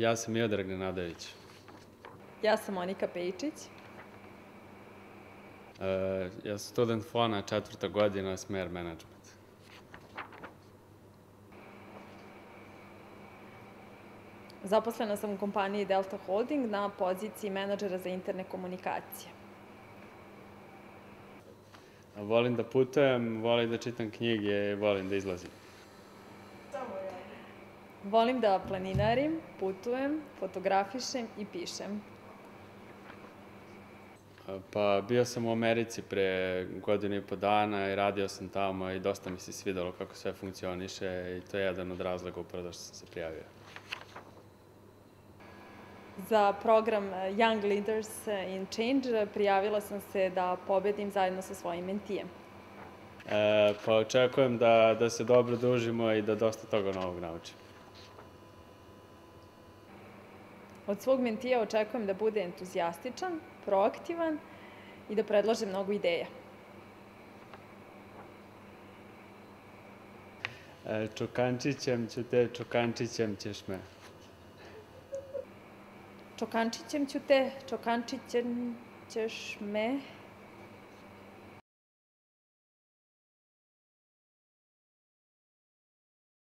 Ja sam Miodrag Nenadović. Ja sam Monika Pejčić. Ja sam student FON-a, 4. godina, smer menadžment. Zaposlena sam u kompaniji Delta Holding na poziciji menadžera za interne komunikacije. Volim da putujem, volim da čitam knjige, volim da izlazim. Volim da planinarim, putujem, fotografišem i pišem. Pa bio sam u Americi pre 1,5 dana i radio sam tamo i dosta mi se svidelo kako sve funkcioniše i to je jedan od razloga upravo zašto sam se prijavio. Za program Young Leaders in Change prijavila sam se da pobedim zajedno sa svojim mentijem. Pa očekujem da se dobro družimo i da dosta toga novog naučim. Od svog mentija očekujem da bude entuzijastičan, proaktivan i da predlaže mnogo ideja. Čokančićem ću te, čokančićem ćeš me. Čokančićem ću te, čokančićem ćeš me.